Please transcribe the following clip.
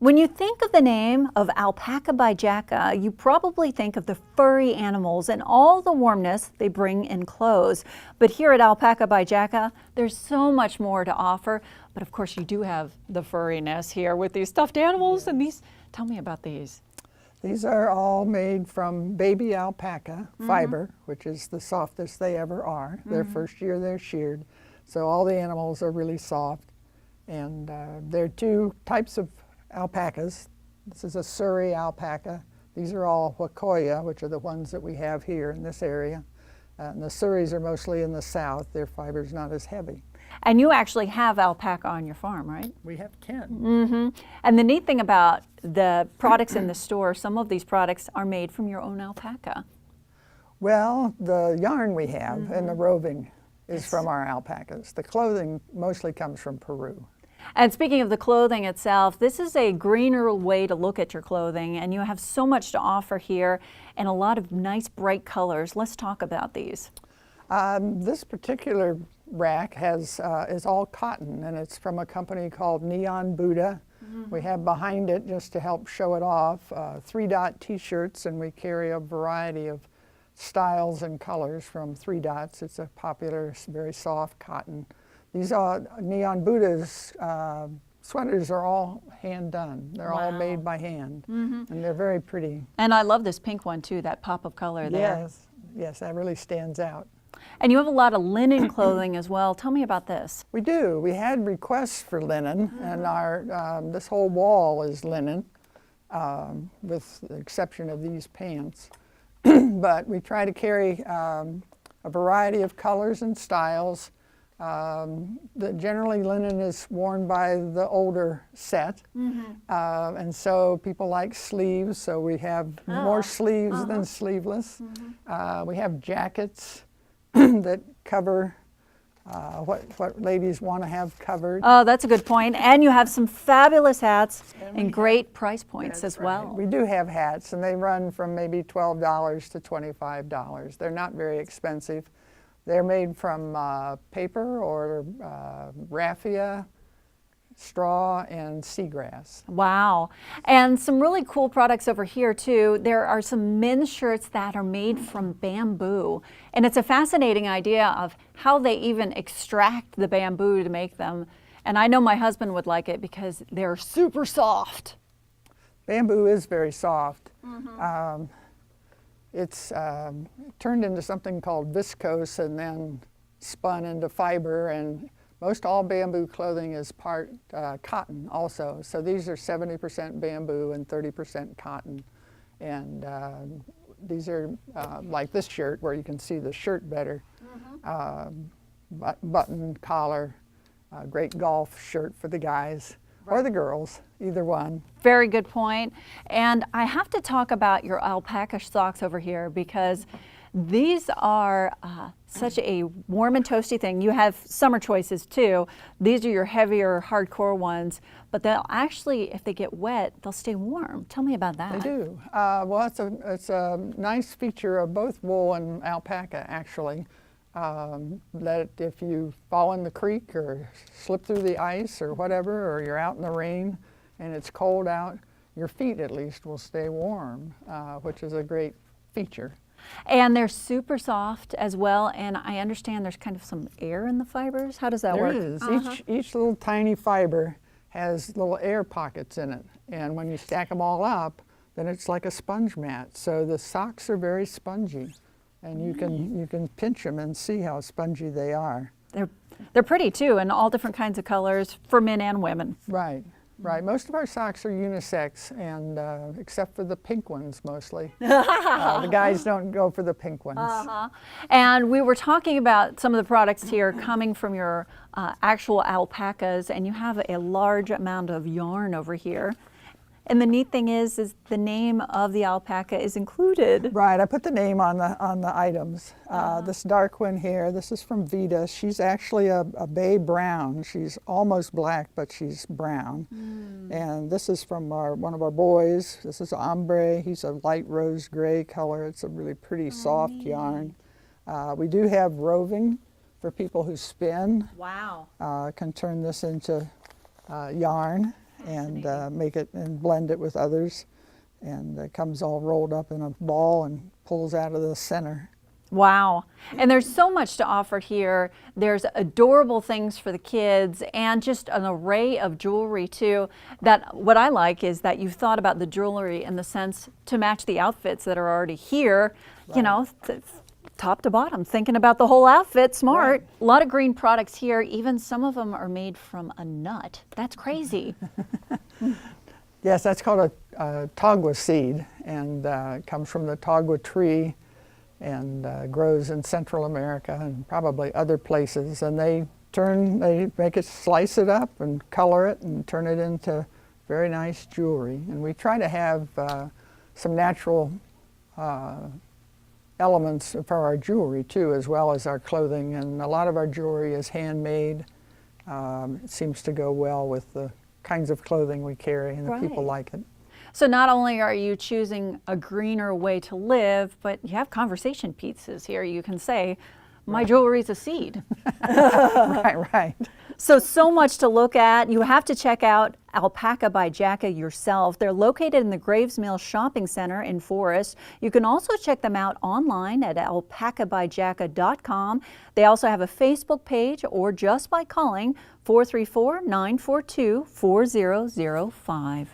When you think of the name of Alpaca by Jaca, you probably think of the furry animals and all the warmness they bring in clothes. But here at Alpaca by Jaca, there's so much more to offer. But of course, you do have the furriness here with these stuffed animals. And these, tell me about these. These are all made from baby alpaca fiber, which is the softest they ever are. Their first year they're sheared. So all the animals are really soft. And there are two types of alpacas. This is a Surrey alpaca. These are all Wacoya, which are the ones that we have here in this area. And the Surreys are mostly in the south. Their fiber's not as heavy. And you actually have alpaca on your farm, right? We have 10. And the neat thing about the products in the store, some of these products are made from your own alpaca. Well, the yarn we have and the roving is from our alpacas. The clothing mostly comes from Peru. And speaking of the clothing itself, this is a greener way to look at your clothing, and you have so much to offer here and a lot of nice bright colors. Let's talk about these. This particular rack is all cotton, and it's from a company called Neon Buddha. We have behind it, just to help show it off, 3-dot t-shirts, and we carry a variety of styles and colors from 3 dots. It's a popular, very soft cotton. These Neon Buddha's sweaters are all hand done. They're all made by hand, and they're very pretty. And I love this pink one too, that pop of color there. Yes, yes, that really stands out. And you have a lot of linen clothing as well. Tell me about this. We do. We had requests for linen, and our this whole wall is linen, with the exception of these pants. But we try to carry a variety of colors and styles. Generally linen is worn by the older set, and so people like sleeves, so we have more sleeves than sleeveless. We have jackets that cover what ladies want to have covered. Oh, that's a good point. And you have some fabulous hats and great price points as well. Right. We do have hats, and they run from maybe $12 to $25. They're not very expensive. They're made from paper or raffia, straw, and seagrass. Wow. And some really cool products over here too. There are some men's shirts that are made from bamboo. And it's a fascinating idea of how they even extract the bamboo to make them. And I know my husband would like it because they're super soft. Bamboo is very soft. It's turned into something called viscose and then spun into fiber, and most all bamboo clothing is part cotton also. So these are 70% bamboo and 30% cotton. And these are like this shirt where you can see the shirt better. Button, collar, great golf shirt for the guys. Or the girls, either one. Very good point. And I have to talk about your alpaca socks over here because these are such a warm and toasty thing. You have summer choices too. These are your heavier, hardcore ones, but they'll actually, if they get wet, they'll stay warm. Tell me about that. They do. Well, it's a nice feature of both wool and alpaca, actually. That if you fall in the creek or slip through the ice or whatever, or you're out in the rain and it's cold out, your feet at least will stay warm, which is a great feature. And they're super soft as well, and I understand there's kind of some air in the fibers. How does that work? There is. Each little tiny fiber has little air pockets in it, and when you stack them all up, then it's like a sponge mat. So the socks are very spongy. And you can pinch them and see how spongy they are. They're pretty too, and all different kinds of colors for men and women. Right, right. Most of our socks are unisex, and except for the pink ones mostly. The guys don't go for the pink ones. And we were talking about some of the products here coming from your actual alpacas, and you have a large amount of yarn over here. And the neat thing is the name of the alpaca is included. Right, I put the name on the items. This dark one here, this is from Vita. She's actually a bay brown. She's almost black, but she's brown. And this is from one of our boys. This is ombre. He's a light rose gray color. It's a really pretty soft yarn. We do have roving for people who spin. Wow. Can turn this into yarn. and make it and blend it with others. And it comes all rolled up in a ball and pulls out of the center. Wow. And there's so much to offer here. There's adorable things for the kids and just an array of jewelry too. That what I like is that you've thought about the jewelry in the sense to match the outfits that are already here, you know, top to bottom, thinking about the whole outfit, smart. Right. A lot of green products here. Even some of them are made from a nut. That's crazy. Yes, that's called a tagua seed, and it comes from the tagua tree and grows in Central America and probably other places. And they make it, slice it up and color it and turn it into very nice jewelry. And we try to have some natural elements for our jewelry too, as well as our clothing. And a lot of our jewelry is handmade. It seems to go well with the kinds of clothing we carry, and the people like it. So not only are you choosing a greener way to live, but you have conversation pieces here. You can say, my jewelry's a seed. Right. So much to look at. You have to check out Alpaca by Jaca yourself. They're located in the Graves Mill Shopping Center in Forest. You can also check them out online at alpacabyjaca.com. They also have a Facebook page, or just by calling 434-942-4005.